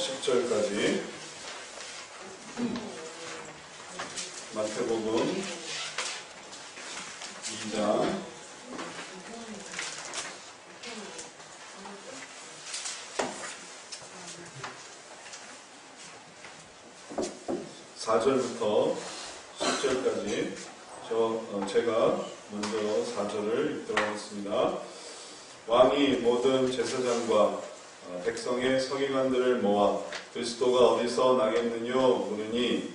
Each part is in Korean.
10절까지 마태복음 2장 4절부터 10절까지 제가 먼저 4절을 읽도록 하겠습니다. 왕이 모든 제사장과 백성의 서기관들을 모아 그리스도가 어디서 나겠느냐 물으니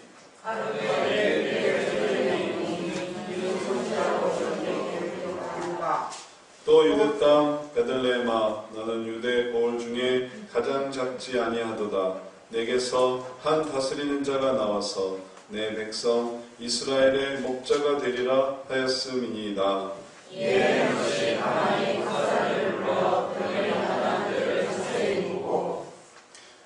또 유대 땅 베들레헴아 너는 유대 고을 중에 가장 작지 아니하도다. 내게서 한 다스리는 자가 나와서 내 백성 이스라엘의 목자가 되리라 하였음이니이다. 이에 너희 하나님 사자를 불러 변해한 들을 자세히 보고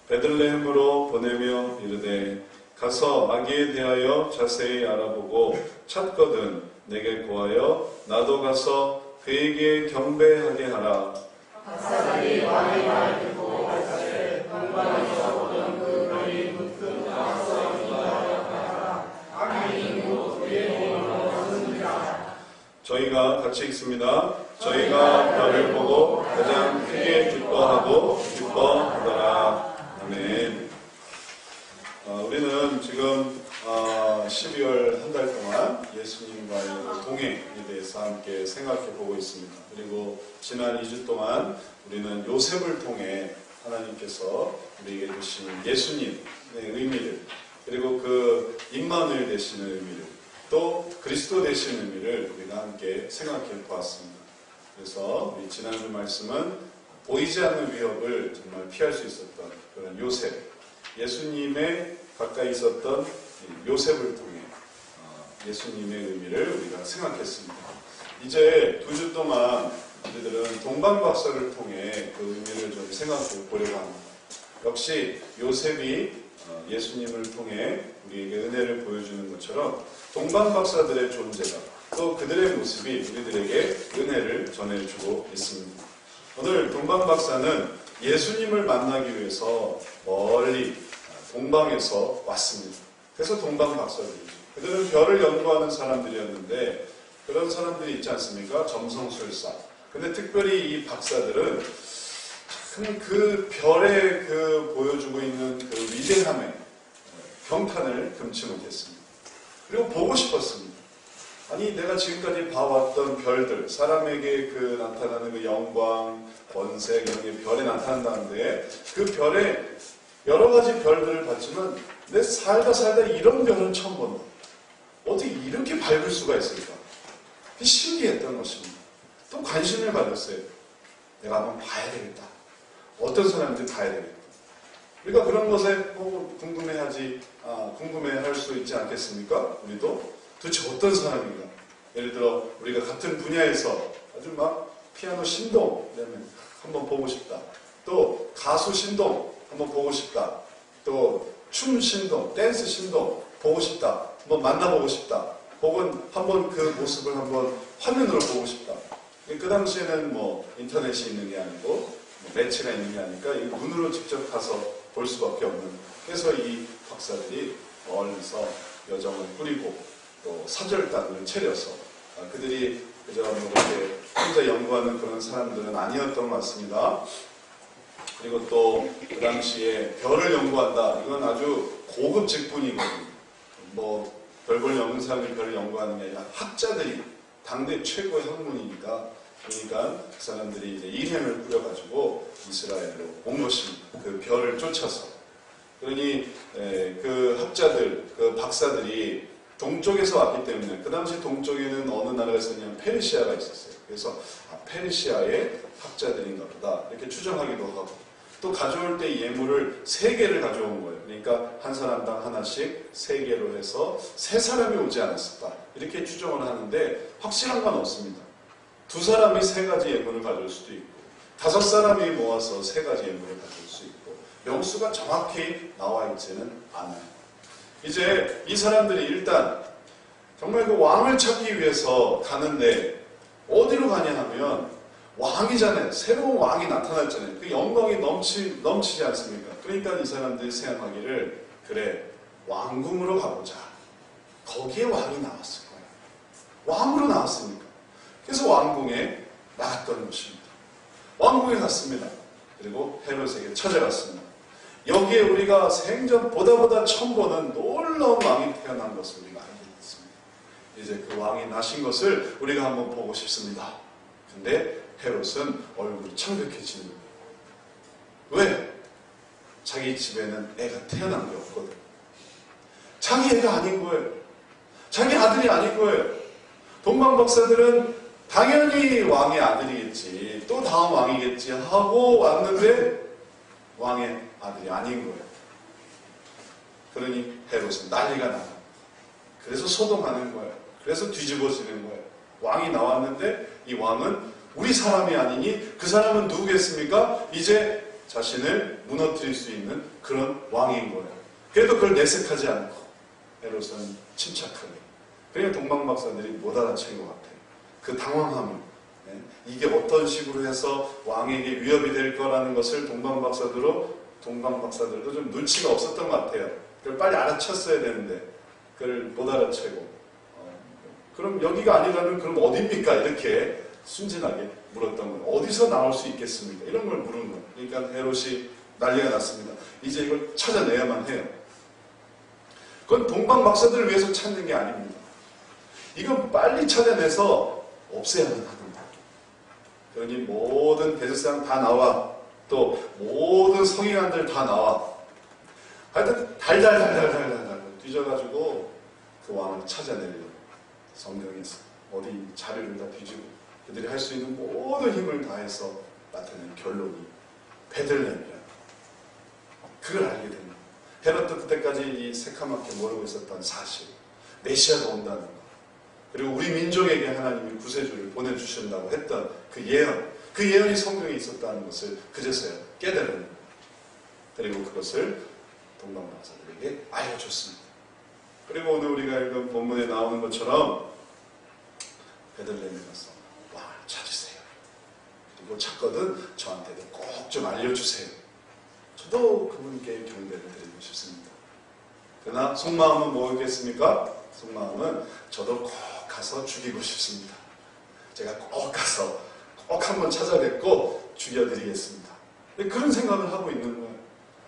베들레헴으로 보내며 이르되 가서 아기에 대하여 자세히 알아보고 찾거든 내게 고하여 나도 가서 그에게 경배하게 하라. 박사들이 왕의 말을 듣고 갈사를 동방에서 보던 그 별이 문득 나와서 인도하여 가라. 아기 곧 그의 몸으로 섰느니라. 저희가 같이 읽습니다. 저희가 별을 보고 가장 크게 기뻐하고 기뻐하더라. 아멘. 우리는 지금 12월 한 달 동안 예수님과의 동행에 대해서 함께 생각해 보고 있습니다. 그리고 지난 2주 동안 우리는 요셉을 통해 하나님께서 우리에게 주신 예수님의 의미를, 그리고 그 임마누엘 되시는 의미를, 또 그리스도 되시는 의미를 우리가 함께 생각해 보았습니다. 그래서 우리 지난주 말씀은 보이지 않는 위협을 정말 피할 수 있었던 그런 요셉, 예수님의 가까이 있었던 요셉을 통해 예수님의 의미를 우리가 생각했습니다. 이제 2주 동안 우리들은 동방박사를 통해 그 의미를 좀 생각해 보려고 합니다. 역시 요셉이 예수님을 통해 우리에게 은혜를 보여주는 것처럼 동방박사들의 존재가, 또 그들의 모습이 우리들에게 은혜를 전해주고 있습니다. 오늘 동방박사는 예수님을 만나기 위해서 멀리 동방에서 왔습니다. 그래서 동방박사들이죠. 그들은 별을 연구하는 사람들이었는데, 그런 사람들이 있지 않습니까? 점성술사. 근데 특별히 이 박사들은 참 그 별에 그 보여주고 있는 그 위대함에 경탄을 금치 못했습니다. 그리고 보고 싶었습니다. 아니, 내가 지금까지 봐왔던 별들, 사람에게 그 나타나는 그 영광, 번색, 이런 게 별에 나타난다는데, 그 별에 여러 가지 별들을 봤지만 내 살다 이런 별은 처음 본다. 어떻게 이렇게 밝을 수가 있을까? 신기했던 것입니다. 또 관심을 가졌어요. 내가 한번 봐야 되겠다. 어떤 사람인지 봐야 되겠다. 우리가 그런 것에 궁금해할 수 있지 않겠습니까? 우리도 도대체 어떤 사람인가? 예를 들어 우리가 같은 분야에서 아주 막 피아노 신동 한번 보고 싶다. 또 가수 신동 한번 보고 싶다. 또 춤 신동, 댄스 신동 보고 싶다. 한번 만나보고 싶다. 혹은 한번 그 모습을 한번 화면으로 보고 싶다. 그 당시에는 뭐 인터넷이 있는 게 아니고 매체가 있는 게 아니니까 이 눈으로 직접 가서 볼 수밖에 없는. 그래서 이 박사들이 멀리서 여정을 꾸리고 또 사절단을 차려서 그들이 그저 이렇게 혼자 연구하는 그런 사람들은 아니었던 것 같습니다. 그리고 또 그 당시에 별을 연구한다. 이건 아주 고급 직분이거든요. 뭐 별 볼 연구 사람들이 별을 연구하는 게 아니라 학자들이 당대 최고의 학문이니까, 그러니까 그 사람들이 이제 일행을 꾸려가지고 이스라엘로 온 것입니다. 그 별을 쫓아서. 그러니 그 학자들, 그 박사들이 동쪽에서 왔기 때문에, 그 당시 동쪽에는 어느 나라가 있었냐면 페르시아가 있었어요. 그래서 페르시아의 학자들인가 보다 이렇게 추정하기도 하고, 또 가져올 때 예물을 3개를 가져온 거예요. 그러니까 한 사람당 하나씩 3개로 해서 3사람이 오지 않았을까 이렇게 추정을 하는데 확실한 건 없습니다. 2사람이 3가지 예물을 가져올 수도 있고 5사람이 모아서 3가지 예물을 가져올 수 있고, 명수가 정확히 나와 있지는 않아요. 이제 이 사람들이 일단 정말 그 왕을 찾기 위해서 가는데 어디로 가냐 하면 왕이잖아요. 새로운 왕이 나타났잖아요. 그 영광이 넘치지 않습니까? 그러니까 이 사람들이 생각하기를 그래 왕궁으로 가보자. 거기에 왕이 나왔을 거예요. 왕으로 나왔으니까. 그래서 왕궁에 나갔던 것입니다. 왕궁에 갔습니다. 그리고 헤롯에게 찾아갔습니다. 여기에 우리가 생전 보다 처음 보는 놀라운 왕이 태어난 것을 우리가 알게 됐습니다. 이제 그 왕이 나신 것을 우리가 한번 보고 싶습니다. 근데 헤롯은 얼굴이 창백해지는 거예요. 왜? 자기 집에는 애가 태어난 게 없거든. 자기 애가 아닌 거예요. 자기 아들이 아닌 거예요. 동방박사들은 당연히 왕의 아들이겠지, 또 다음 왕이겠지 하고 왔는데 왕의 아들이 아닌 거예요. 그러니 헤롯은 난리가 나요. 그래서 소동하는 거예요. 그래서 뒤집어지는 거예요. 왕이 나왔는데 이 왕은 우리 사람이 아니니 그 사람은 누구겠습니까? 이제 자신을 무너뜨릴 수 있는 그런 왕인 거예요. 그래도 그걸 내색하지 않고 헤롯은 침착하게. 그러니까 동방박사들이 못 알아챈 것 같아요. 그 당황함을. 이게 어떤 식으로 해서 왕에게 위협이 될 거라는 것을 동방박사들도 좀 눈치가 없었던 것 같아요. 그걸 빨리 알아챘어야 되는데 그걸 못 알아채고 그럼 여기가 아니라면 그럼 어디입니까? 이렇게 순진하게 물었던 거예요. 어디서 나올 수 있겠습니까? 이런 걸 물은 거예요. 그러니까 헤롯이 난리가 났습니다. 이제 이걸 찾아내야만 해요. 그건 동방박사들을 위해서 찾는 게 아닙니다. 이건 빨리 찾아내서 없애야만 하는 거예요. 그러니 모든 대제사장 다 나와, 또 모든 성인관들 다 나와. 하여튼 달달달달달달 뒤져가지고 그 왕을 찾아내려고 성경에서 어디 자료를 다 뒤지고 그들이 할 수 있는 모든 힘을 다해서 나타낸 결론이 베들레헴이라는 그걸 알게 됩니다. 헤롯도 그때까지 이 새카맣게 모르고 있었던 사실, 메시아가 온다는 것, 그리고 우리 민족에게 하나님이 구세주를 보내주신다고 했던 그 예언, 그 예언이 성경에 있었다는 것을 그제서야 깨달은, 그리고 그것을 동방박사들에게 알려줬습니다. 그리고 오늘 우리가 읽은 본문에 나오는 것처럼 베들레헴에 가서 왕을 찾으세요. 그리고 찾거든 저한테도 꼭 좀 알려주세요. 저도 그분께 경배를 드리고 싶습니다. 그러나 속마음은 뭐겠습니까? 속마음은 저도 꼭 가서 죽이고 싶습니다. 제가 꼭 가서 꼭 한번 찾아뵙고 죽여드리겠습니다. 그런 생각을 하고 있는 거예요.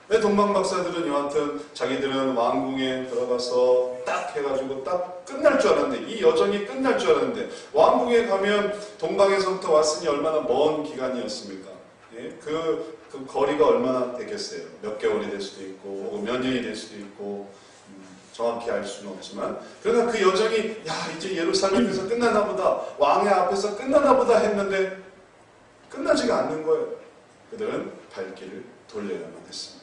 왜 동방박사들은 여하튼 자기들은 왕궁에 들어가서 딱 해가지고 딱 끝날 줄 알았는데, 이 여정이 끝날 줄 알았는데, 왕궁에 가면 동방에서부터 왔으니 얼마나 먼 기간이었습니까? 예? 그 거리가 얼마나 되겠어요? 몇 개월이 될 수도 있고 혹은 몇 년이 될 수도 있고 정확히 알 수는 없지만, 그러나 그 여정이 이제 예루살렘에서 끝나나 보다, 왕의 앞에서 끝나나 보다 했는데 끝나지가 않는 거예요. 그들은 발길을 돌려야만 했습니다.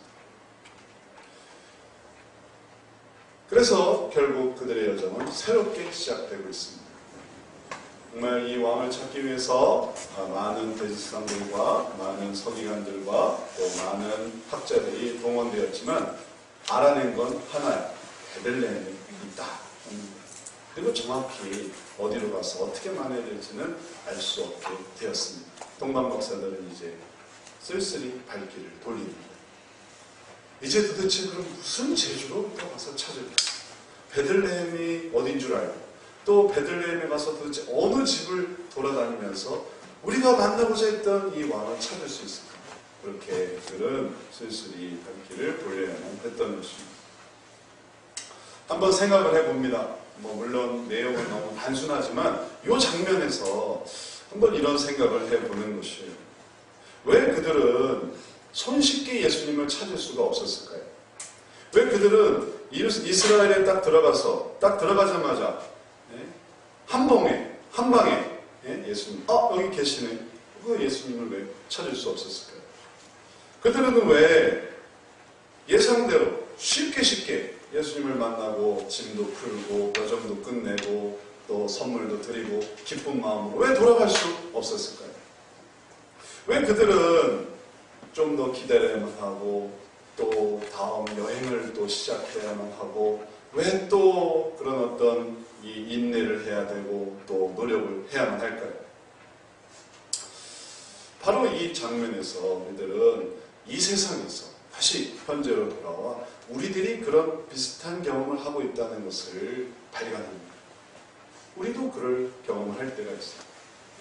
그래서 결국 그들의 여정은 새롭게 시작되고 있습니다. 정말 이 왕을 찾기 위해서 많은 대제사장들과 많은 서기관들과 또 많은 학자들이 동원되었지만 알아낸 건 하나예요. 베들레헴에 있다. 그리고 정확히 어디로 가서 어떻게 만나야 될지는 알 수 없게 되었습니다. 동방박사들은 이제 쓸쓸히 발길을 돌리는 거예요. 이제 도대체 그럼 무슨 재주로 가서 찾을까? 베들레헴이 어딘 줄 알고, 또 베들레헴에 가서 도대체 어느 집을 돌아다니면서 우리가 만나고자 했던 이 왕을 찾을 수 있을까? 그렇게 그들은 쓸쓸히 발길을 돌려야만 했던 것입니다. 한번 생각을 해봅니다. 물론 내용은 너무 단순하지만 이 장면에서 한번 이런 생각을 해보는 것이에요. 왜 그들은 손쉽게 예수님을 찾을 수가 없었을까요? 왜 그들은 이스라엘에 딱 들어가자마자 한 방에 예수님, 여기 계시네. 그 예수님을 왜 찾을 수 없었을까요? 그들은 왜 예상대로 쉽게 예수님을 만나고 짐도 풀고 여정도 끝내고 또 선물도 드리고 기쁜 마음으로 왜 돌아갈 수 없었을까요? 왜 그들은 좀 더 기다려야만 하고 또 다음 여행을 또 시작해야만 하고 왜 또 그런 어떤 이 인내를 해야 되고 또 노력을 해야만 할까요? 바로 이 장면에서 우리들은 이 세상에서 다시 현재로 돌아와 우리들이 그런 비슷한 경험을 하고 있다는 것을 발견합니다. 우리도 그럴 경험을 할 때가 있어요.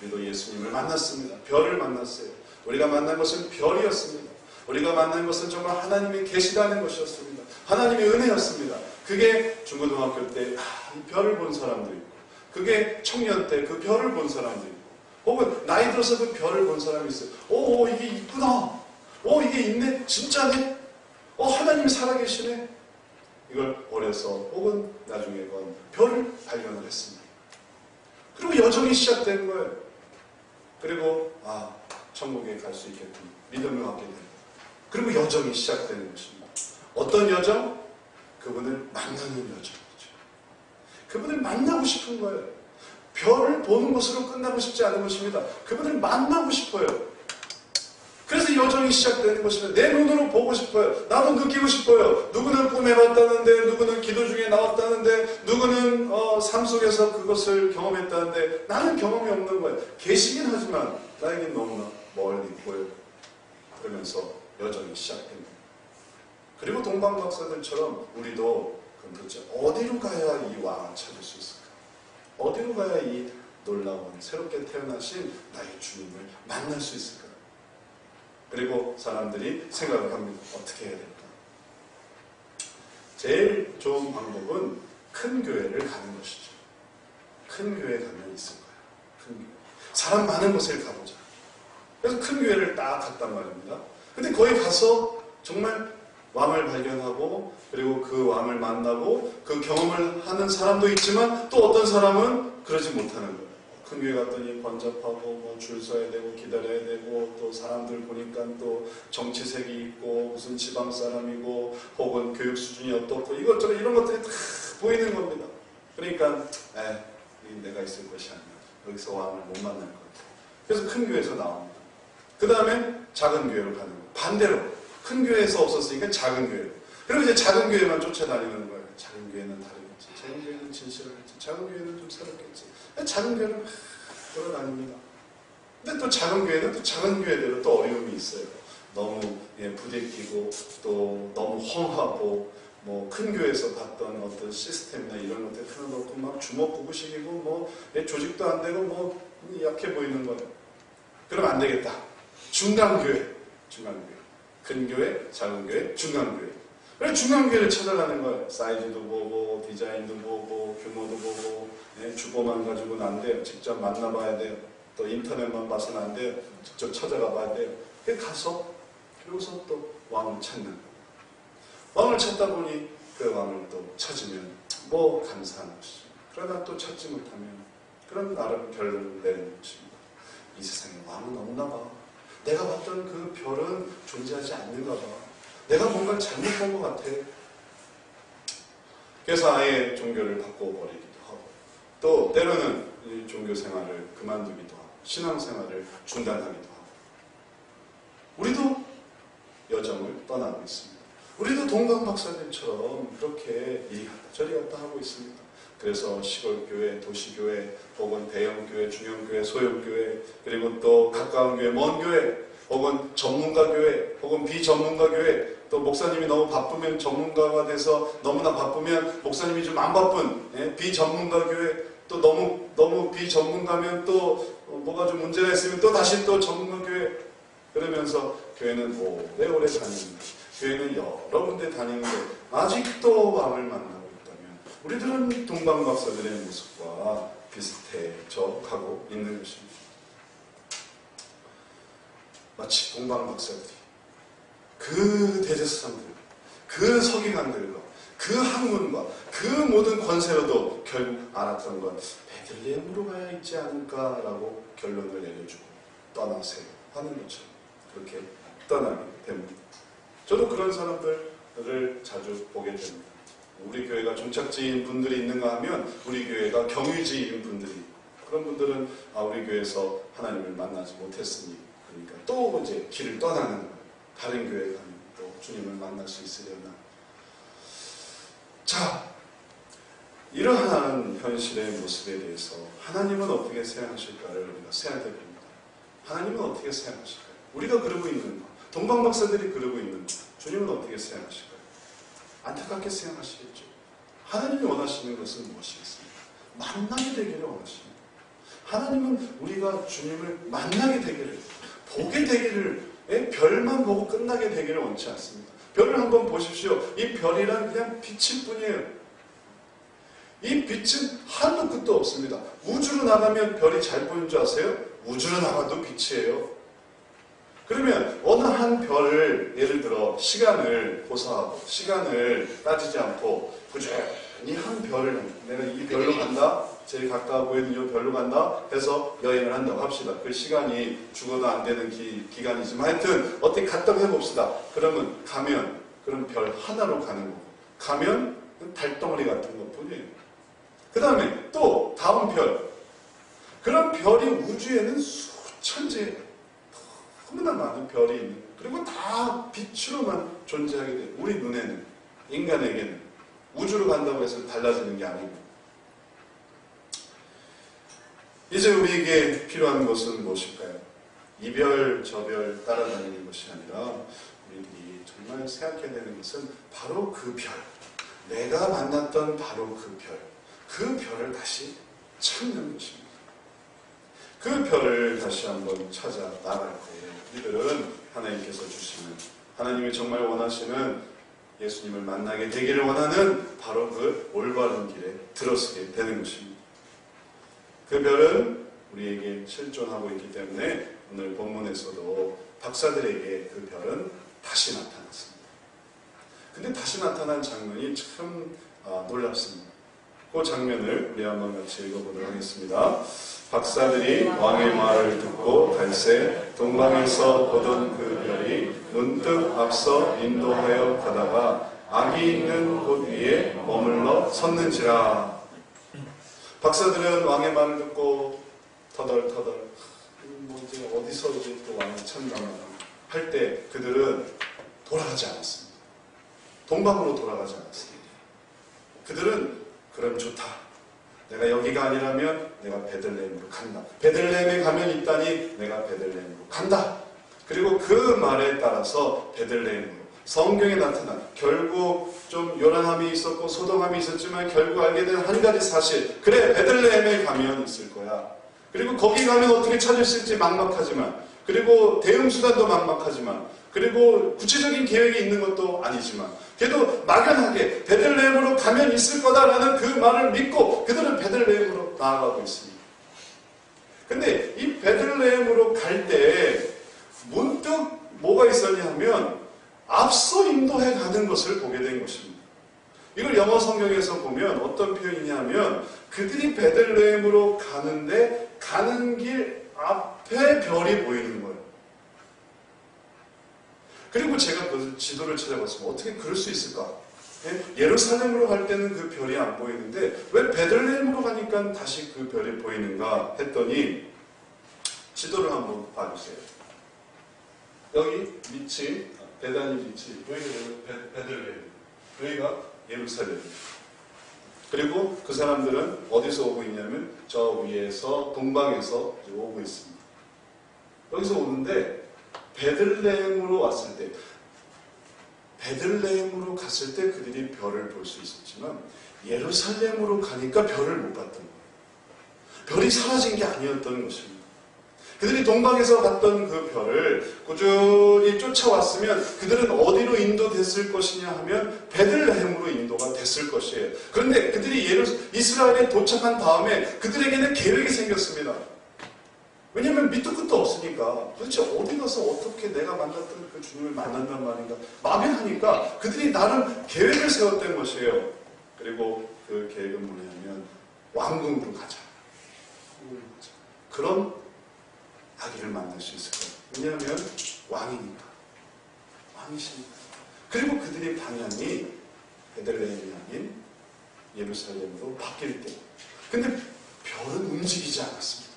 우리도 예수님을 만났습니다. 별을 만났어요. 우리가 만난 것은 별이었습니다. 우리가 만난 것은 정말 하나님의 계시다는 것이었습니다. 하나님의 은혜였습니다. 그게 중고등학교 때 이 별을 본 사람도 있고, 그게 청년 때 그 별을 본 사람도 있고, 혹은 나이 들어서 그 별을 본 사람이 있어요. 오, 이게 있구나. 오, 이게 있네. 진짜네. 하나님이 살아계시네. 이걸 어려서 혹은 나중에 건 별을 발견을 했습니다. 그리고 여정이 시작된 거예요. 그리고 천국에 갈 수 있겠군. 믿음을 갖게 됩니다. 그리고 여정이 시작되는 것입니다. 어떤 여정? 그분을 만나는 여정이죠. 그분을 만나고 싶은 거예요. 별을 보는 것으로 끝나고 싶지 않은 것입니다. 그분을 만나고 싶어요. 그래서 여정이 시작되는 것입니다. 내 눈으로 보고 싶어요. 나도 느끼고 싶어요. 누구는 꿈에 봤다는데, 누구는 기도 중에 나왔다는데, 누구는 삶 속에서 그것을 경험했다는데, 나는 경험이 없는 거예요. 계시긴 하지만 나에겐 너무나 멀리 보여요. 그러면서 여정이 시작됩니다. 그리고 동방박사들처럼 우리도 그럼 도대체 어디로 가야 이 왕을 찾을 수 있을까? 어디로 가야 이 놀라운 새롭게 태어나신 나의 주님을 만날 수 있을까? 그리고 사람들이 생각을 합니다. 어떻게 해야 될까? 제일 좋은 방법은 큰 교회를 가는 것이죠. 큰 교회 가면 있을 거예요. 큰 교회. 사람 많은 곳을 가보자. 그래서 큰 교회를 딱 갔단 말입니다. 근데 거기 가서 정말 왕을 발견하고, 그리고 그 왕을 만나고 그 경험을 하는 사람도 있지만, 또 어떤 사람은 그러지 못하는 거예요. 큰 교회 갔더니 번잡하고 줄 서야 되고 기다려야 되고, 또 사람들 보니까 또 정치색이 있고 무슨 지방 사람이고 혹은 교육 수준이 어떻고 이것저것 이런 것들이 다 보이는 겁니다. 그러니까 내가 있을 것이 아니야. 여기서 왕을 못 만날 것 같아. 그래서 큰 교회에서 나옵니다. 그 다음에 작은 교회로 가는 거예요. 반대로 큰 교회에서 없었으니까 작은 교회로. 그리고 이제 작은 교회만 쫓아다니는 거예요. 작은 교회는 다르겠지. 작은 교회는 진실을 했지. 작은 교회는 좀 새롭겠지. 작은 교회는 돌아다닙니다. 근데 또 작은 교회는 또 작은 교회대로 또 어려움이 있어요. 너무 부대끼고 또 너무 험하고, 뭐 큰 교회에서 봤던 어떤 시스템이나 이런 것들 틀어놓고 막 주먹구구식이고 뭐 조직도 안 되고 뭐 약해 보이는 거예요. 그러면 안 되겠다. 중간 교회. 큰 교회, 작은 교회, 중간 교회. 그래서 중간 교회를 찾아가는 거예요. 사이즈도 보고, 디자인도 보고, 규모도 보고, 주보만 가지고는 안 돼요. 직접 만나봐야 돼요. 또 인터넷만 봐서는 안 돼요. 직접 찾아가 봐야 돼요. 그래서 가서, 그러고서 또 왕을 찾는 거예요. 왕을 찾다 보니 그 왕을 또 찾으면 뭐 감사한 것이죠. 그러나 또 찾지 못하면 그런 나름 결론을 내는 것입니다. 이 세상에 왕은 없나 봐. 내가 봤던 그 별은 존재하지 않는가 봐. 내가 뭔가 잘못 본 것 같아. 그래서 아예 종교를 바꿔버리기도 하고, 또 때로는 이 종교 생활을 그만두기도 하고, 신앙생활을 중단하기도 하고. 우리도 여정을 떠나고 있습니다. 우리도 동방박사들처럼 그렇게 이리 갔다 저리 갔다 하고 있습니다. 그래서 시골교회, 도시교회, 혹은 대형교회, 중형교회, 소형교회, 그리고 또 가까운 교회, 먼 교회, 혹은 전문가교회, 혹은 비전문가교회, 또 목사님이 너무 바쁘면 전문가가 돼서 너무나 바쁘면 목사님이 좀 안 바쁜 비전문가교회, 또 너무 비전문가면 또 뭐가 좀 문제가 있으면 또 다시 또 전문가교회. 그러면서 교회는 오래오래 다닙니다. 교회는 여러 군데 다니는데 아직도 왕을 만나고 있다면 우리들은 동방박사들의 모습과 비슷해져 가고 있는 것입니다. 마치 동방박사들이 그 대제사장들, 그 서기관들과 그 학문과 그 모든 권세로도 결국 알았던 건 베들레헴으로 가야 있지 않을까라고 결론을 내려주고 떠나세요 하는 것처럼 그렇게 떠나게 됩니다. 저도 그런 사람들을 자주 보게 됩니다. 우리 교회가 종착지인 분들이 있는가 하면 우리 교회가 경유지인 분들이, 그런 분들은 우리 교회에서 하나님을 만나지 못했으니 그러니까 또 이제 길을 떠나는 거예요. 다른 교회에 가면 또 주님을 만날 수 있으려나. 자, 이러한 현실의 모습에 대해서 하나님은 어떻게 생각하실까를 우리가 생각해 봅니다. 하나님은 어떻게 사용하실까요? 우리가 그러고 있는 거, 동방박사들이 그러고 있는 거, 주님은 어떻게 사용하실까요? 안타깝게 사용하시겠죠. 하나님이 원하시는 것은 무엇이겠습니까? 만나게 되기를 원하십니다. 하나님은 우리가 주님을 만나게 되기를, 보게 되기를, 별만 보고 끝나게 되기를 원치 않습니다. 별을 한번 보십시오. 이 별이란 그냥 빛일 뿐이에요. 이 빛은 한도 끝도 없습니다. 우주로 나가면 별이 잘 보이는 줄 아세요? 우주로 나가도 빛이에요. 그러면 어느 한 별을 예를 들어 시간을 고사하고 시간을 따지지 않고 꾸준히 한 별을, 내가 이 별로 간다, 제일 가까워 보이는 이 별로 간다 해서 여행을 한다고 합시다. 그 시간이 죽어도 안 되는 기간이지만 하여튼 어떻게 갔다고 해봅시다. 그러면 가면 그럼 별 하나로 가는 거고, 가면 달덩어리 같은 것 뿐이에요. 그 다음에 또 다음 별, 그런 별이 우주에는 수천재, 너무나 많은 별이 있는, 그리고 다 빛으로만 존재하게 돼요. 우리 눈에는, 인간에게는 우주로 간다고 해서 달라지는 게 아니고. 이제 우리에게 필요한 것은 무엇일까요? 이별 저별 따라다니는 것이 아니라 우리들이 정말 생각해야 되는 것은 바로 그 별, 내가 만났던 바로 그 별, 그 별을 다시 찾는 것입니다. 그 별을 다시 한번 찾아 나갈 때에 우리들은 하나님께서 주시는, 하나님이 정말 원하시는 예수님을 만나게 되기를 원하는 바로 그 올바른 길에 들어서게 되는 것입니다. 그 별은 우리에게 실존하고 있기 때문에 오늘 본문에서도 박사들에게 그 별은 다시 나타났습니다. 근데 다시 나타난 장면이 참 놀랍습니다. 그 장면을 우리 한번 같이 읽어보도록 하겠습니다. 박사들이 왕의 말을 듣고 갈새 동방에서 보던 그 별이 문득 앞서 인도하여 가다가 악이 있는 곳 위에 머물러 섰는지라. 박사들은 왕의 말을 듣고 터덜터덜 이제 어디서 이제 또 왕을 찾나 할 때 그들은 돌아가지 않았습니다. 동방으로 돌아가지 않았습니다. 그들은 그럼 좋다. 내가 여기가 아니라면 내가 베들레헴으로 간다. 베들레헴에 가면 있다니 내가 베들레헴으로 간다. 그리고 그 말에 따라서 베들레헴으로, 성경에 나타난, 결국 좀 요란함이 있었고 소동함이 있었지만 결국 알게 된 한 가지 사실, 그래 베들레헴에 가면 있을 거야. 그리고 거기 가면 어떻게 찾을 수 있을지 막막하지만, 그리고 대응 수단도 막막하지만, 그리고 구체적인 계획이 있는 것도 아니지만, 그래도 막연하게 베들레헴으로 가면 있을 거다라는 그 말을 믿고 그들은 베들레헴으로 나아가고 있습니다. 근데 이 베들레헴으로 갈 때 문득 뭐가 있었냐 하면 앞서 인도해 가는 것을 보게 된 것입니다. 이걸 영어 성경에서 보면 어떤 표현이냐 하면 그들이 베들레헴으로 가는데 가는 길 앞에 별이 보이는 거예요. 그리고 제가 그 지도를 찾아봤습니다. 어떻게 그럴 수 있을까? 예루살렘으로 갈 때는 그 별이 안 보이는데 왜 베들레헴으로 가니까 다시 그 별이 보이는가 했더니 지도를 한번 봐주세요. 여기 밑이 베다니 밑이, 여기가 베들레헴, 여기가 예루살렘. 그리고 그 사람들은 어디서 오고 있냐면 저 위에서 동방에서 오고 있습니다. 여기서 오는데 베들레헴으로 왔을 때, 베들레헴으로 갔을 때 그들이 별을 볼 수 있었지만 예루살렘으로 가니까 별을 못 봤던 거예요. 별이 사라진 게 아니었던 것입니다. 그들이 동방에서 봤던 그 별을 꾸준히 쫓아왔으면 그들은 어디로 인도됐을 것이냐 하면 베들레헴으로 인도가 됐을 것이에요. 그런데 그들이 이스라엘에 도착한 다음에 그들에게는 계획이 생겼습니다. 왜냐하면 밑도 끝도 없으니까 도대체 어디 가서 어떻게 내가 만났던 그 주님을 만난단 말인가 막연하니까 그들이 나름 계획을 세웠던 것이에요. 그리고 그 계획은 뭐냐면 왕궁으로 가자. 그런 아기를 만날 수 있을 거예요. 왜냐하면 왕이니까. 왕이시니까. 그리고 그들의 방향이 베들레헴이 아닌 예루살렘으로 바뀔 때. 근데 별은 움직이지 않았습니다.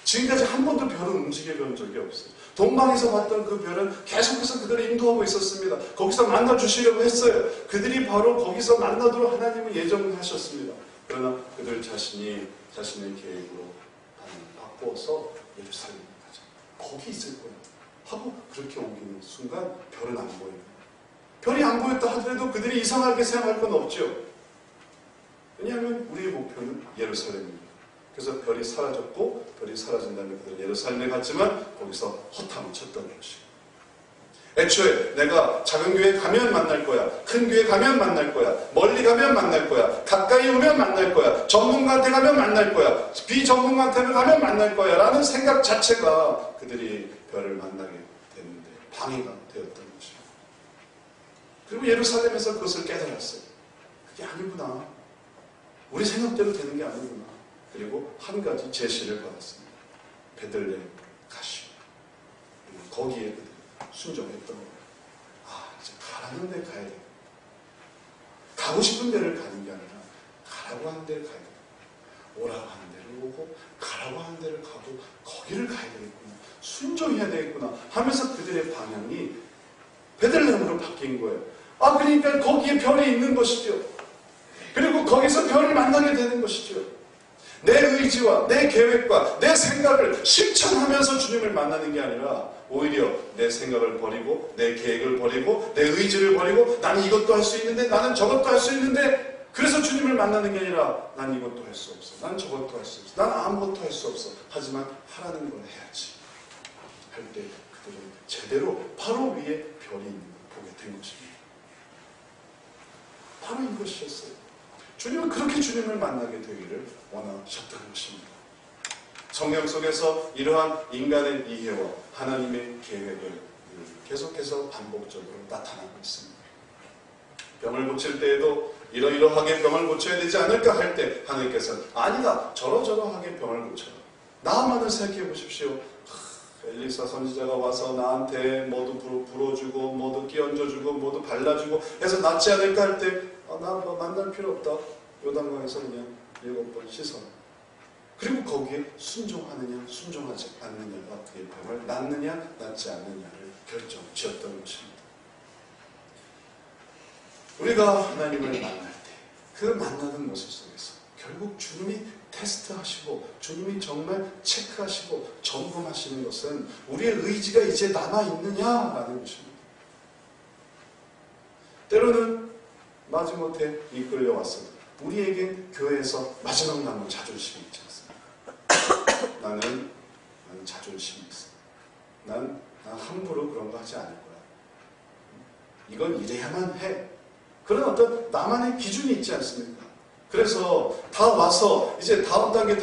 지금까지 한 번도 별은 움직여본 적이 없어요. 동방에서 봤던 그 별은 계속해서 그들을 인도하고 있었습니다. 거기서 만나주시려고 했어요. 그들이 바로 거기서 만나도록 하나님은 예정을 하셨습니다. 그러나 그들 자신이 자신의 계획으로 바꾸어서 예루살렘으로 가자. 거기 있을 거야 하고 그렇게 옮기는 순간 별은 안 보여요. 별이 안 보였다 하더라도 그들이 이상하게 생각할 건 없죠. 왜냐하면 우리의 목표는 예루살렘입니다. 그래서 별이 사라졌고 별이 사라진 다음에 그들은 예루살렘에 갔지만 거기서 허탕을 쳤던 것이고, 애초에 내가 작은 교회 가면 만날 거야, 큰 교회 가면 만날 거야, 멀리 가면 만날 거야, 가까이 오면 만날 거야, 전문가한테 가면 만날 거야, 비전문가한테 가면 만날 거야 라는 생각 자체가 그들이 별을 만나게 됐는데 방해가 되었던 것입니다. 그리고 예루살렘에서 그것을 깨달았어요. 그게 아니구나, 우리 생각대로 되는 게 아니구나. 그리고 한 가지 제시를 받았습니다. 베들레헴 가시오. 거기에 그들이 순종했던 거예요. 아, 이제 가라는 데 가야 돼. 가고 싶은 데를 가는 게 아니라 가라고 하는 데를 가야 돼. 오라고 하는 데를 오고 가라고 하는 데를 가고 거기를 가야 되겠구나, 순종해야 되겠구나 하면서 그들의 방향이 베들레헴으로 바뀐 거예요. 아, 그러니까 거기에 별이 있는 것이죠. 그리고 거기서 별을 만나게 되는 것이죠. 내 의지와 내 계획과 내 생각을 실천하면서 주님을 만나는 게 아니라 오히려 내 생각을 버리고 내 계획을 버리고 내 의지를 버리고 나는 이것도 할 수 있는데 나는 저것도 할 수 있는데 그래서 주님을 만나는 게 아니라 난 이것도 할 수 없어, 난 저것도 할 수 없어, 난 아무것도 할 수 없어, 하지만 하라는 걸 해야지 할 때 그들은 제대로 바로 위에 별이 있는 걸 보게 된 것입니다. 바로 이것이었어요. 주님은 그렇게 주님을 만나게 되기를 원하셨던 것입니다. 성경 속에서 이러한 인간의 이해와 하나님의 계획을 계속해서 반복적으로 나타나고 있습니다. 병을 고칠 때에도 이러이러하게 병을 고쳐야 되지 않을까 할 때 하나님께서는 아니다, 저러저러하게 병을 고쳐라. 나만을 생각해 보십시오. 엘리사 선지자가 와서 나한테 모두 불어주고 모두 끼얹어주고 모두 발라주고 해서 낫지 않을까 할 때 나 뭐 만날 필요 없다. 요단강에서 그냥 7번 씻어라. 그리고 거기에 순종하느냐 순종하지 않느냐가 그의 병을 낫느냐 낫지 않느냐를 결정 지었던 것입니다. 우리가 하나님을 만날 때 그 만나는 모습 속에서 결국 주님이 테스트하시고 주님이 정말 체크하시고 점검하시는 것은 우리의 의지가 이제 남아있느냐라는 것입니다. 때로는 마지못해 이끌려 왔어도 우리에겐 교회에서 마지막 남은 자존심이 있지 않습니까? 나는 자존심이 있어. 난 함부로 그런 거 하지 않을 거야. 이건 이래야만 해. 그런 어떤 나만의 기준이 있지 않습니까? 그래서 다 와서 이제 다음 단계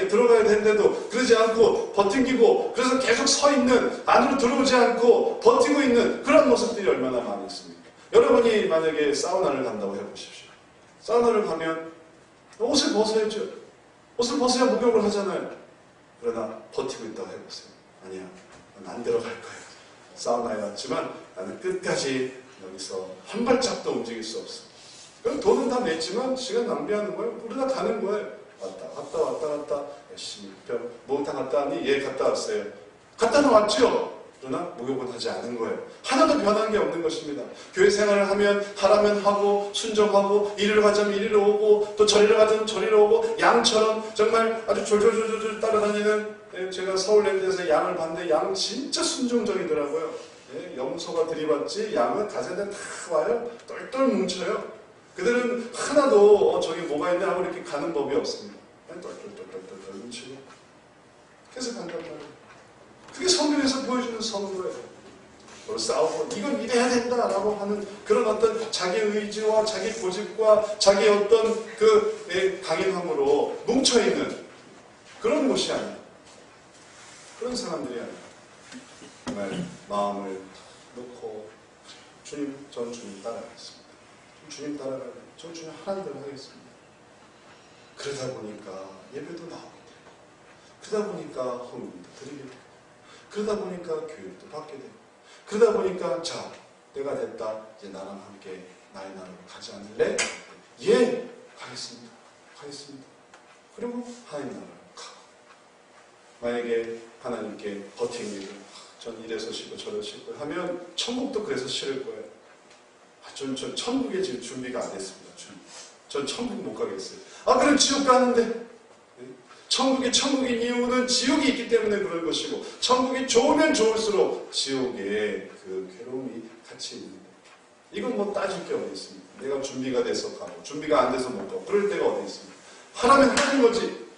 들어가야 되는데도 그러지 않고 버팅기고 그래서 계속 서 있는, 안으로 들어오지 않고 버티고 있는 그런 모습들이 얼마나 많이 있습니까? 여러분이 만약에 사우나를 간다고 해보십시오. 사우나를 가면 옷을 벗어야죠. 옷을 벗어야 목욕을 하잖아요. 그러나 버티고 있다고 해보세요. 아니야, 난 안 들어갈 거야. 사우나에 왔지만 나는 끝까지 여기서 한 발짝도 움직일 수 없어. 그럼 돈은 다 냈지만 시간 낭비하는 거예요. 우리가 가는 거예요. 왔다 열심히 목욕탕 갔다 왔니? 예, 갔다 왔어요. 갔다는 왔죠? 그러나 목욕은 하지 않은 거예요. 하나도 변한 게 없는 것입니다. 교회 생활을 하면 하라면 하고 순종하고 이리로 가자면 이리로 오고 또 저리로 가자면 저리로 오고 양처럼 정말 아주 졸졸졸졸 따라다니는, 제가 서울랜드에서 양을 봤는데 양 진짜 순종적이더라고요. 염소가 들이받지 양은 가자는데 다 와요. 똘똘 뭉쳐요. 그들은 하나도 저기 뭐가 있냐 하고 이렇게 가는 법이 없습니다. 그냥 똘똘똘똘똘 뭉치고 계속 간단 말이에요. 그게 성경에서 보여주는 성도예요. 싸우고 이건 이래야 된다라고 하는 그런 어떤 자기 의지와 자기 고집과 자기 어떤 그 강인함으로 뭉쳐있는 그런 곳이 아니에요. 그런 사람들이 아니에요. 정말 마음을 놓고 주님, 전 주님 따라가겠습니다. 주님 따라가요. 전 주님 하나님 대로 하겠습니다. 그러다 보니까 예배도 나오게 되고, 그러다 보니까 헌금도 드리게 되고, 그러다 보니까 교육도 받게 되고, 그러다 보니까 자, 때가 됐다. 이제 나랑 함께 나의 나라로 가지 않을래? 예, 가겠습니다. 그리고 하나님 나라로 가고, 만약에 하나님께 버팅기를 전 이래서 쉬고 저래서 쉬고 하면 천국도 그래서 싫을 거예요. 전 천국에 지금 준비가 안 됐습니다. 전 천국 못 가겠어요. 그럼 지옥 가는데 천국이 천국인 이유는 지옥이 있기 때문에 그런 것이고, 천국이 좋으면 좋을수록 지옥에 그 괴로움이 같이 있는 거예요. 이건 뭐 따질 게 어디 있습니까? 내가 준비가 돼서 가고 준비가 안 돼서 못 가고 그럴 때가 어디 있습니까? 하라면 하는 거지.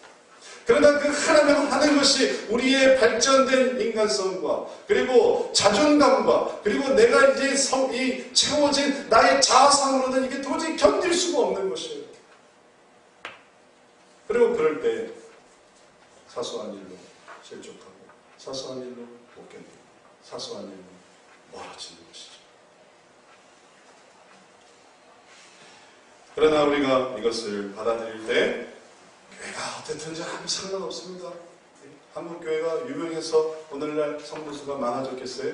그러나 그 하라면 하는 것이 우리의 발전된 인간성과 그리고 자존감과 그리고 내가 이제 이 채워진 나의 자아상으로는 이게 도저히 견딜 수가 없는 것이에요. 그리고 그럴 때 사소한 일로 실족하고 사소한 일로 못 견디고 사소한 일로 멀어지는 것이죠. 그러나 우리가 이것을 받아들일 때 교회가 어떻든지 아무 상관없습니다. 한국 교회가 유명해서 오늘날 성도수가 많아졌겠어요?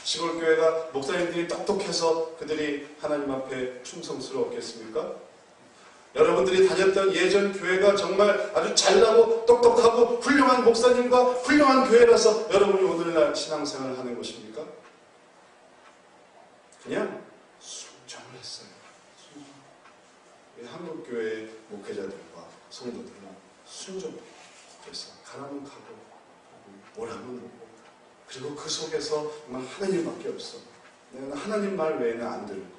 시골 교회가 목사님들이 똑똑해서 그들이 하나님 앞에 충성스러웠겠습니까? 여러분들이 다녔던 예전 교회가 정말 아주 잘나고 똑똑하고 훌륭한 목사님과 훌륭한 교회라서 여러분이 오늘날 신앙생활을 하는 것입니까? 그냥 순종을 했어요. 한국 교회의 목회자들과 성도들은 순종해서 가라면 가고 오라면 오고 그리고 그 속에서 정말 하나님밖에 없어. 내가 하나님 말 외에는 안 들을 거야.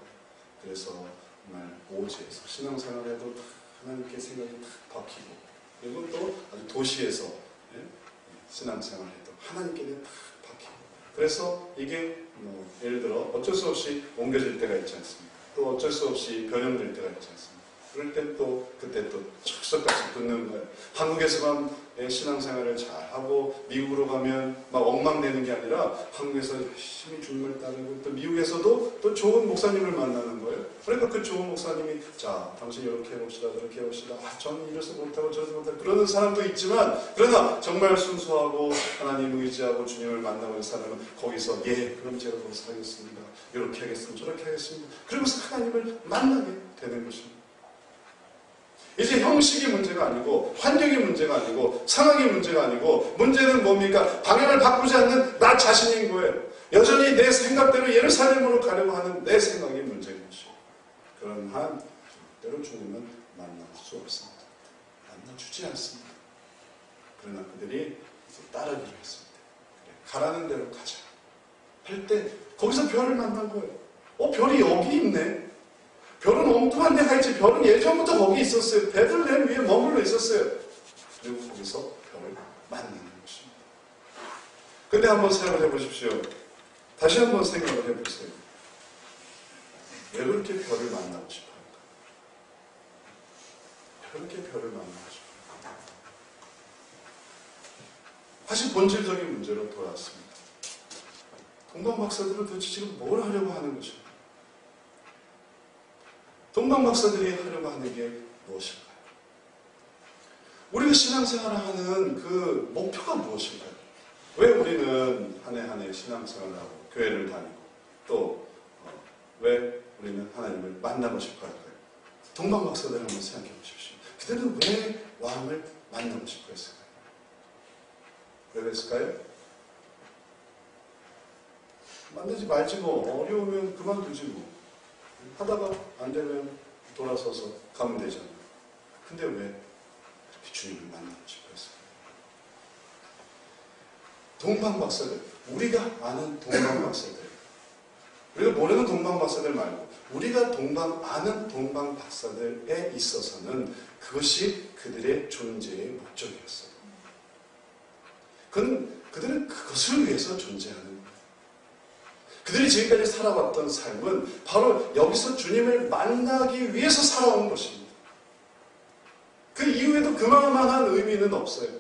그래서 정말 오지에서 신앙생활에도 하나님께 생각이 탁 박히고 그리고 또 아주 도시에서 신앙생활에도 하나님께 탁 박히고 그래서 이게 뭐 예를 들어 어쩔 수 없이 옮겨질 때가 있지 않습니까? 또 어쩔 수 없이 변형될 때가 있지 않습니까? 그럴 땐 또 그때 또 철석같이 붙는 거예요. 한국에서만 신앙생활을 잘하고 미국으로 가면 막 엉망되는 게 아니라 한국에서 열심히 주님을 따르고 또 미국에서도 또 좋은 목사님을 만나는 거예요. 그러니까 그 좋은 목사님이 자 당신 이렇게 해봅시다 저렇게 해봅시다 저는 이래서 못하고 저래서 못하고 그러는 사람도 있지만 그러나 정말 순수하고 하나님 의지하고 주님을 만나고 있는 사람은 거기서 예 그럼 제가 거기서 하겠습니다. 이렇게 하겠습니다. 저렇게 하겠습니다. 그러면서 하나님을 만나게 되는 것입니다. 이제 형식이 문제가 아니고 환경이 문제가 아니고 상황이 문제가 아니고 문제는 뭡니까? 방향을 바꾸지 않는 나 자신인 거예요. 여전히 내 생각대로 예루살렘으로 가려고 하는 내 생각이 문제인 것이에요. 그런 한 절대로 주님은 만날 수 없습니다. 만나주지 않습니다. 그러나 그들이 따르기로 했습니다. 그래, 가라는 대로 가자. 할 때 거기서 별을 만난 거예요. 별이 여기 있네. 별은 엉뚱한 데가 있지. 별은 예전부터 거기 있었어요. 베들레헴 위에 머물러 있었어요. 그리고 거기서 별을 만나는 것입니다. 근데 한번 생각을 해보십시오. 다시 한번 생각을 해보세요. 왜 그렇게 별을 만나고 싶어요? 왜 그렇게 별을 만나고 싶어요? 사실 본질적인 문제로 돌아왔습니다. 동방박사들은 도대체 지금 뭘 하려고 하는 것입니까? 동방박사들이 하려고 하는 게 무엇일까요? 우리가 신앙생활을 하는 그 목표가 무엇일까요? 왜 우리는 한 해 한 해 신앙생활을 하고 교회를 다니고 또 왜 우리는 하나님을 만나고 싶어 할까요? 동방박사들 한번 생각해 보십시오. 그들은 왜 왕을 만나고 싶어 했을까요? 왜 그랬을까요? 만나지 말지 뭐 어려우면 그만두지 뭐 하다가 안 되면 돌아서서 가면 되잖아요. 근데 왜 이렇게 주님을 만나고 싶어 했을까요? 동방박사들, 우리가 아는 동방박사들, 우리가 모르는 동방박사들 말고 우리가 아는 동방박사들에 있어서는 그것이 그들의 존재의 목적이었어요. 그들은 그것을 위해서 존재하는 거예요. 그들이 지금까지 살아왔던 삶은 바로 여기서 주님을 만나기 위해서 살아온 것입니다. 그 이후에도 그만한 의미는 없어요.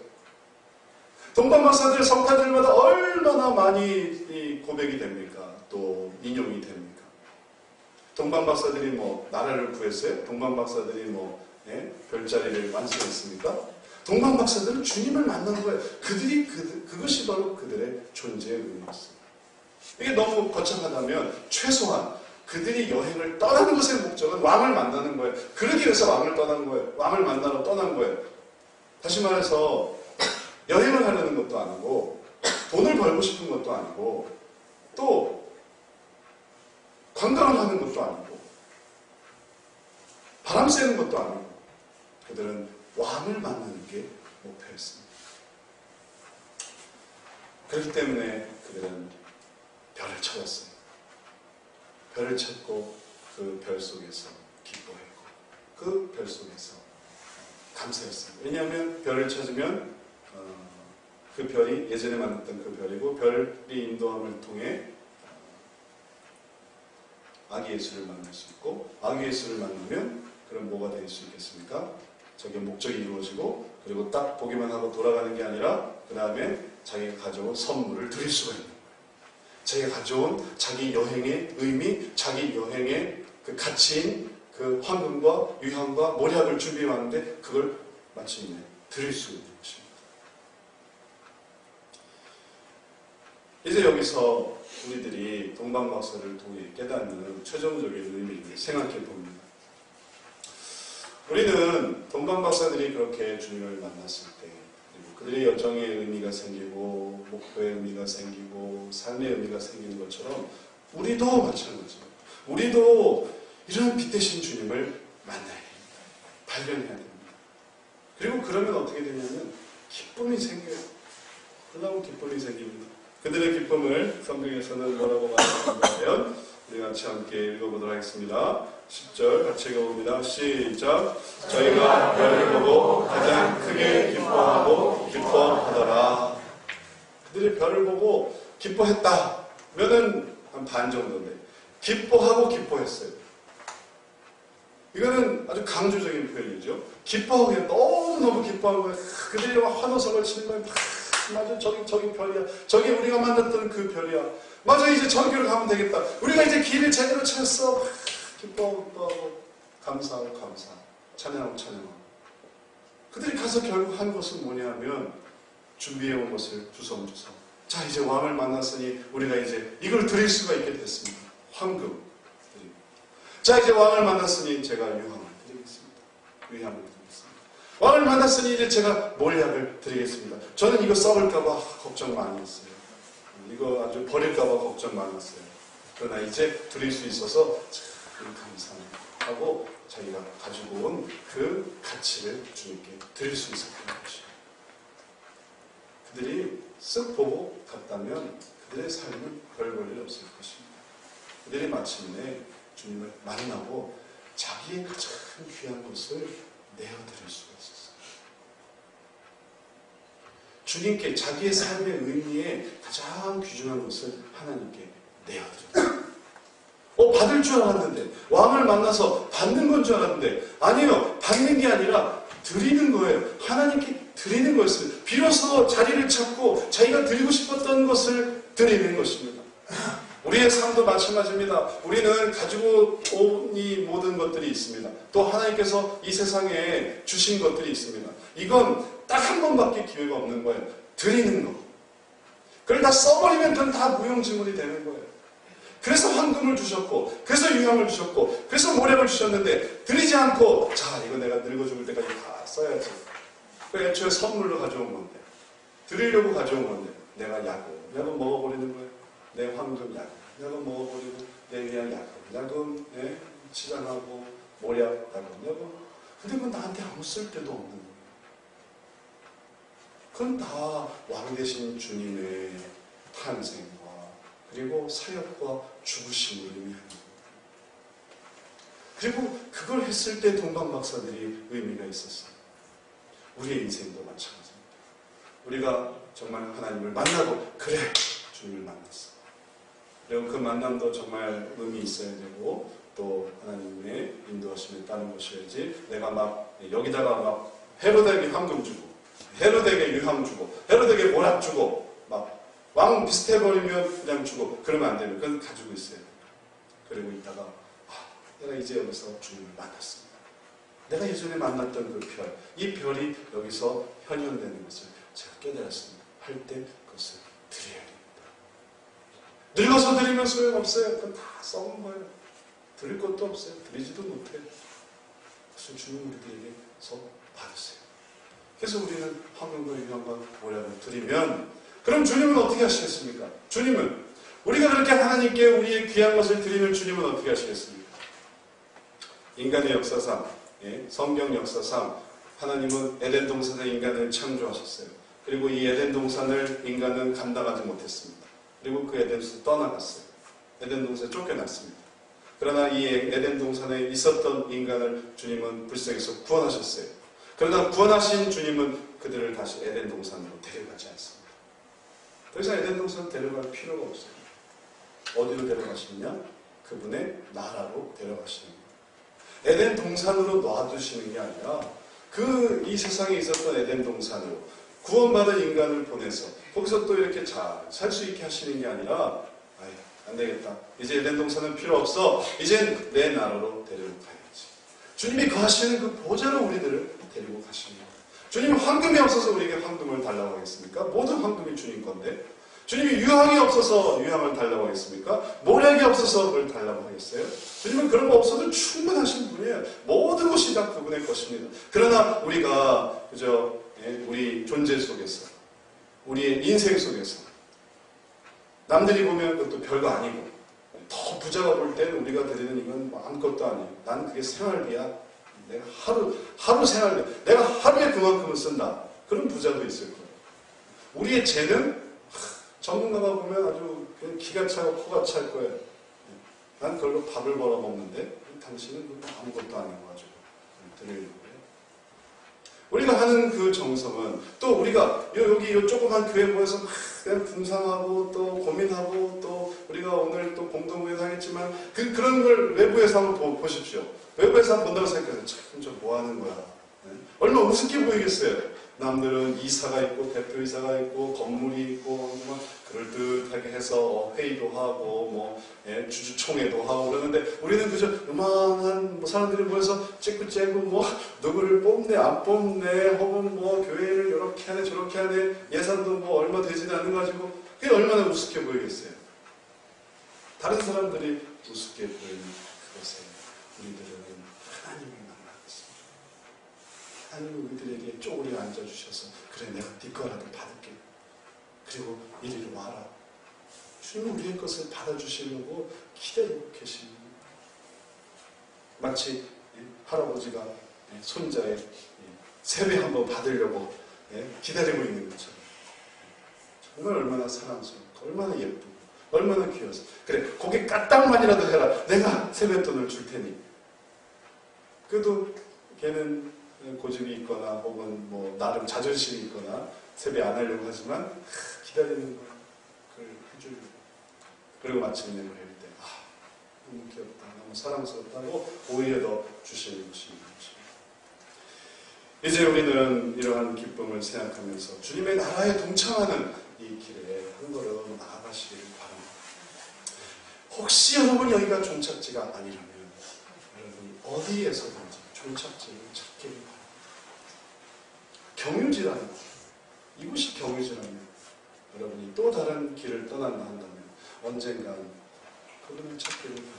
동방박사들 성탄절마다 얼마나 많이 고백이 됩니까? 또 인용이 됩니까? 동방박사들이 뭐 나라를 구했어요? 동방박사들이 뭐 별자리를 완성했습니까? 동방박사들은 주님을 만난 거예요. 그것이 바로 그들의 존재의 의미였어요. 이게 너무 거창하다면 최소한 그들이 여행을 떠나는 것의 목적은 왕을 만나는 거예요. 그러기 위해서 왕을 떠난 거예요. 왕을 만나러 떠난 거예요. 다시 말해서 여행을 하려는 것도 아니고 돈을 벌고 싶은 것도 아니고 또 관광을 하는 것도 아니고 바람 쐬는 것도 아니고 그들은 왕을 만나는 게 목표였습니다. 그렇기 때문에 그들은 별을 찾았어요. 별을 찾고 그 별 속에서 기뻐했고 그 별 속에서 감사했어요. 왜냐하면 별을 찾으면 그 별이 예전에 만났던 그 별이고 별이 인도함을 통해 아기 예수를 만날 수 있고 아기 예수를 만나면 그럼 뭐가 될 수 있겠습니까? 자기의 목적이 이루어지고 그리고 딱 보기만 하고 돌아가는 게 아니라 그 다음에 자기가 가져온 선물을 드릴 수가 있는 거예요. 자기가 가져온 자기 여행의 의미, 자기 여행의 그 가치인 그 황금과 유향과 모략을 준비해 왔는데 그걸 마침내 드릴 수 있는 것입니다. 이제 여기서 우리들이 동방박사를 통해 깨닫는 최종적인 의미를 생각해 봅니다. 우리는 동방박사들이 그렇게 주님을 만났을 때 그들의 여정의 의미가 생기고 목표의 의미가 생기고 삶의 의미가 생기는 것처럼 우리도 마찬가지예요. 우리도 이런 빛 대신 주님을 만나야 됩니다. 발견해야 됩니다. 그리고 그러면 어떻게 되냐면 기쁨이 생겨요. 놀라운 기쁨이 생깁니다. 그들의 기쁨을 성경에서는 뭐라고 말하는가요? 우리 같이 함께 읽어보도록 하겠습니다. 10절 같이 읽어봅니다. 시작. 저희가 별을 보고 가장 크게 기뻐하고 기뻐하더라. 그들이 별을 보고 기뻐했다. 면은 한 반 정도인데 기뻐하고 기뻐했어요. 이거는 아주 강조적인 표현이죠. 기뻐하고 너무 기뻐한 거예요. 그들이 막 환호성을 치는 거예요. 맞아, 저기 별이야. 저기 우리가 만났던 그 별이야. 맞아, 이제 저기로 가면 되겠다. 우리가 이제 길을 제대로 찾았어. 기뻐하고 감사하고 찬양하고 그들이 가서 결국 한 것은 뭐냐면 준비해온 것을 주섬주섬. 자, 이제 왕을 만났으니 우리가 이제 이걸 드릴 수가 있게 됐습니다. 황금. 자, 이제 왕을 만났으니 제가 유향을 드리겠습니다. 왕을 만났으니 이제 제가 몰약을 드리겠습니다. 저는 이거 썩을까봐 걱정 많이 했어요. 이거 아주 버릴까봐 걱정 많았어요. 그러나 이제 드릴 수 있어서 참 감사하고 자기가 가지고 온 그 가치를 주님께 드릴 수 있었던 것이에요. 그들이 쓱 보고 갔다면 그들의 삶은 별 볼 일 없을 것입니다. 그들이 마침내 주님을 만나고 자기의 가장 귀한 것을 내어드릴 수가 있었어요. 주님께 자기의 삶의 의미에 가장 귀중한 것을 하나님께 내어드렸어요. 받을 줄 알았는데, 왕을 만나서 받는 건 줄 알았는데, 아니요, 받는 게 아니라 드리는 거예요. 하나님께 드리는 거였어요. 비로소 자리를 찾고 자기가 드리고 싶었던 것을 드리는 것입니다. 우리의 삶도 마찬가지입니다. 우리는 가지고 온 이 모든 것들이 있습니다. 또 하나님께서 이 세상에 주신 것들이 있습니다. 이건 딱 한 번밖에 기회가 없는 거예요. 드리는 거. 그걸 다 써버리면 그건 다 무용지물이 되는 거예요. 그래서 황금을 주셨고, 그래서 유향을 주셨고, 그래서 모략을 주셨는데 드리지 않고, 자, 이거 내가 늙어 죽을 때까지 다 써야지. 그 애초에 선물로 가져온 건데, 드리려고 가져온 건데, 내가 야금 먹어버리는 거예요. 내 황금 야금 먹어버리고, 내 위한 야금 치장하고, 모략 야금. 근데 그건 나한테 아무 쓸데도 없는 거예요. 그건 다 왕 되신 주님의 탄생과 그리고 사역과 죽으심을 의미하는 거예요. 그리고 그걸 했을 때 동방박사들이 의미가 있었어요. 우리의 인생도 마찬가지입니다. 우리가 정말 하나님을 만나고 그래 주님을 만났어. 그리고 그 만남도 정말 의미 있어야 되고 또 하나님의 인도하심에 따른 것이어야지 내가 막 여기다가 막 헤로데에게 황금 주고 헤로데에게 유향 주고 헤로데에게 모략 주고 막 왕 비슷해버리면 그냥 주고 그러면 안 되는 그건 가지고 있어야 돼요. 그리고 있다가 내가 이제 여기서 주님을 만났습니다. 내가 예전에 만났던 그 별, 이 별이 여기서 현현되는 것을 제가 깨달았습니다. 할 때 그것을 드려야 됩니다. 늙어서 드리면 소용없어요. 그건 다 썩은 거예요. 드릴 것도 없어요. 드리지도 못해요. 그것을 주님 우리들에게서 받으세요. 그래서 우리는 황금과 유향과 모략을 드리면 그럼 주님은 어떻게 하시겠습니까? 주님은 우리가 그렇게 하나님께 우리의 귀한 것을 드리는 주님은 어떻게 하시겠습니까? 인간의 역사상, 성경 역사상 하나님은 에덴 동산에 인간을 창조하셨어요. 그리고 이 에덴 동산을 인간은 감당하지 못했습니다. 그리고 그 에덴에서 떠나갔어요. 에덴 동산에 쫓겨났습니다. 그러나 이 에덴 동산에 있었던 인간을 주님은 불쌍해서 구원하셨어요. 그러나 구원하신 주님은 그들을 다시 에덴 동산으로 데려가지 않습니다. 더 이상 에덴 동산으로 데려갈 필요가 없어요. 어디로 데려가시느냐? 그분의 나라로 데려가시는 거예요. 에덴 동산으로 놔두시는 게 아니라 이 세상에 있었던 에덴 동산으로 구원받은 인간을 보내서 거기서 또 이렇게 잘 살 수 있게 하시는 게 아니라 안 되겠다. 이제 에덴 동산은 필요 없어. 이젠 내 나라로 데리고 가야지. 주님이 거하시는 그 보좌로 우리들을 데리고 가시는 거예요. 주님이 황금이 없어서 우리에게 황금을 달라고 하겠습니까? 모든 황금이 주님 건데. 주님이 유황이 없어서 유황을 달라고 하겠습니까? 모략이 없어서 그걸 달라고 하겠어요? 주님은 그런 거 없어도 충분하신 분이에요. 모든 것이 다 그분의 것입니다. 그러나 우리가 그저 우리 존재 속에서 우리의 인생 속에서 남들이 보면 그것도 별거 아니고 더 부자가 볼 때는 우리가 드리는 이건 아무것도 아니에요. 난 그게 생활비야. 내가 하루 생활비. 내가 하루에 그만큼을 쓴다. 그런 부자도 있을 거예요. 우리의 죄는 전문가가 보면 아주 기가 차고 코가 찰 거예요. 난 그걸로 밥을 벌어 먹는데 당신은 그거 아무것도 아니고 가지고 드리는 거예요. 우리가 하는 그 정성은 또 우리가 여기 이 조그만 교회 모여서 그냥 분상하고 또 고민하고 또 우리가 오늘 또 공동회의도 하겠지만 그런 걸 외부에서 한번 보십시오. 외부에서 한번 본다고 생각해서 참 저 뭐 하는 거야. 얼마나 우습게 보이겠어요. 남들은 이사가 있고 대표이사가 있고 건물이 있고 뭐 그럴듯하게 해서 회의도 하고 주주총회도 하고 그러는데 우리는 그저 요만한 사람들이 모여서 찍고 째고 누구를 뽑네 안 뽑네 혹은 교회를 이렇게 하네 저렇게 하네 예산도 얼마 되지도 않는 거 가지고 그게 얼마나 우습게 보이겠어요. 다른 사람들이 우습게 보이는 그것에 우리들은 하나님을 만나겠습니다. 하나님은 우리들에게 쪼그려 앉아주셔서 그래 내가 네 거라도 받을게. 그리고 이리로 와라. 주님은 우리의 것을 받아주시려고 기다리고 계십니다. 마치 할아버지가 손자의 세배 한번 받으려고 기다리고 있는 것처럼 정말 얼마나 사랑스럽고 얼마나 예쁘고 얼마나 귀여워서 그래 고개 까딱만이라도 해라. 내가 세뱃돈을 줄 테니. 그래도 걔는 고집이 있거나 혹은 나름 자존심이 있거나 세배 안 하려고 하지만 기다리는 걸 그걸 해주려고. 그리고 마침내 그럴 때 너무 귀엽다 너무 사랑스럽다고 오히려 더 주시는 것입니다. 이제 우리는 이러한 기쁨을 생각하면서 주님의 나라에 동참하는 이 길에 한 걸음 나아가시기를 바랍니다. 혹시 여러분 여기가 종착지가 아니라면 여러분 어디에서든지 종착지를 찾기를 바랍니다. 경유지라는 것. 이곳이 경유지라면 여러분이 또 다른 길을 떠난다 한다면 언젠간 그분을 찾기를 바랍니다.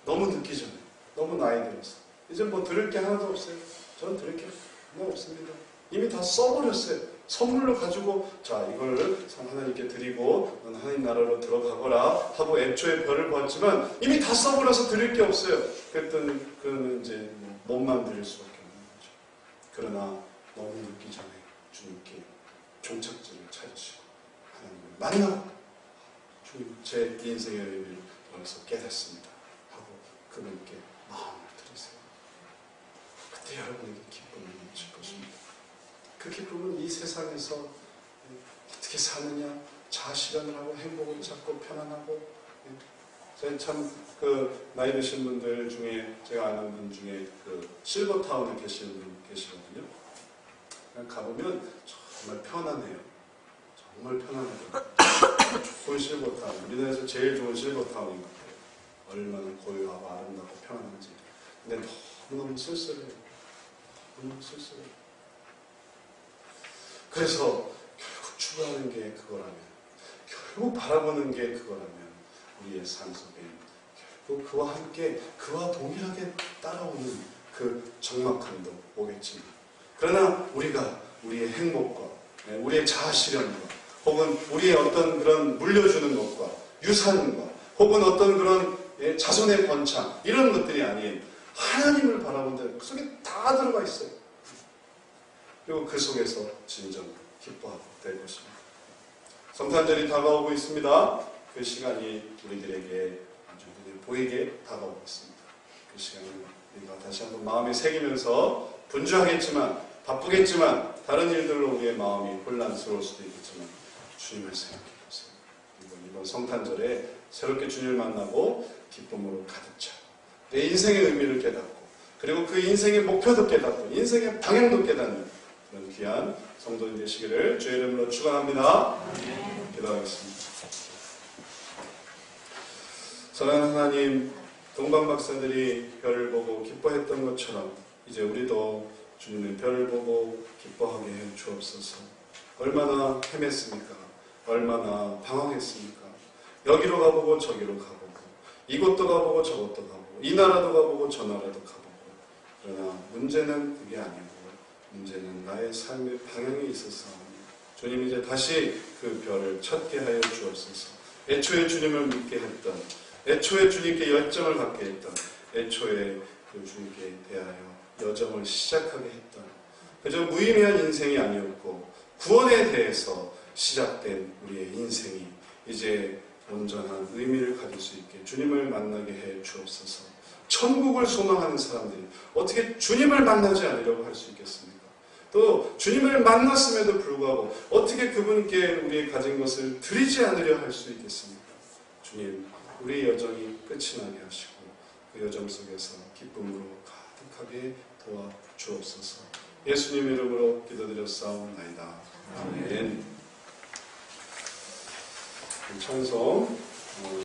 너무 늦기 전에 너무 나이 들어서 이제 들을 게 하나도 없어요. 저는 드릴 게 하나 없습니다. 이미 다 써버렸어요. 선물로 가지고 자 이걸 하나님께 드리고 하나님 나라로 들어가거라 하고 애초에 별을 봤지만 이미 다 써버려서 드릴 게 없어요. 그러면 이제 몸만 드릴 수밖에 없는 거죠. 그러나 너무 늦기 전에 주님께 종착지를 찾으시고 하나님을 만나고 주님 제 인생의 의미를 여기서 깨닫습니다 하고 그분께 마음을 드리세요. 그때 여러분에게 기쁨을 넘칠 것입니다. 그 기쁨은 이 세상에서 어떻게 사느냐, 자아실현을 하고 행복을 찾고 편안하고. 참 나이 드신 분들 중에 제가 아는 분 중에 실버타운에 계시는 분 계시거든요. 가보면 정말 편안해요. 정말 편안해요. 좋은 실버타운, 우리나라에서 제일 좋은 실버타운인 것 같아요. 얼마나 고요하고 아름답고 편안한지. 근데 너무너무 쓸쓸해요. 너무 쓸쓸해요. 그래서 결국 추구하는 게 그거라면, 결국 바라보는 게 그거라면 우리의 삶 속에 결국 그와 함께 그와 동일하게 따라오는 그 적막함도 오겠지만, 그러나 우리가 우리의 행복과 우리의 자아실현과 혹은 우리의 어떤 그런 물려주는 것과 유산과 혹은 어떤 그런 자손의 번창 이런 것들이 아닌 하나님을 바라본다. 그 속에 다 들어가 있어요. 그리고 그 속에서 진정 기뻐하게 될 것입니다. 성탄절이 다가오고 있습니다. 그 시간이 우리들에게 아주 눈에 보이게 다가오고 있습니다. 그 시간을 우리가 다시 한번 마음에 새기면서 분주하겠지만, 바쁘겠지만, 다른 일들로 우리의 마음이 혼란스러울 수도 있겠지만 주님을 생각해보세요. 이번 성탄절에 새롭게 주님을 만나고 기쁨으로 가득 차고 내 인생의 의미를 깨닫고, 그리고 그 인생의 목표도 깨닫고 인생의 방향도 깨닫는 그런 귀한 성도인 되시기를 주의 이름으로 축원합니다. 기도하겠습니다. 사랑하는 하나님, 동방 박사들이 별을 보고 기뻐했던 것처럼 이제 우리도 주님의 별을 보고 기뻐하게 해 주옵소서. 얼마나 헤맸습니까? 얼마나 방황했습니까? 여기로 가보고 저기로 가보고, 이곳도 가보고 저곳도 가보고, 이 나라도 가보고 저 나라도 가보고. 그러나 문제는 그게 아니고 문제는 나의 삶의 방향이 있어서 주님 이제 다시 그 별을 찾게 하여 주옵소서. 애초에 주님을 믿게 했던, 애초에 주님께 열정을 갖게 했던, 애초에 그 주님께 대하여 여정을 시작하게 했던, 그저 무의미한 인생이 아니었고 구원에 대해서 시작된 우리의 인생이 이제 온전한 의미를 가질 수 있게 주님을 만나게 해 주옵소서. 천국을 소망하는 사람들이 어떻게 주님을 만나지 않으려고 할 수 있겠습니까? 또 주님을 만났음에도 불구하고 어떻게 그분께 우리의 가진 것을 드리지 않으려 할 수 있겠습니까? 주님, 우리의 여정이 끝이 나게 하시고 그 여정 속에서 기쁨으로 가득하게 도와 주옵소서. 예수님 이름으로 기도드렸사옵나이다. 아멘. 찬송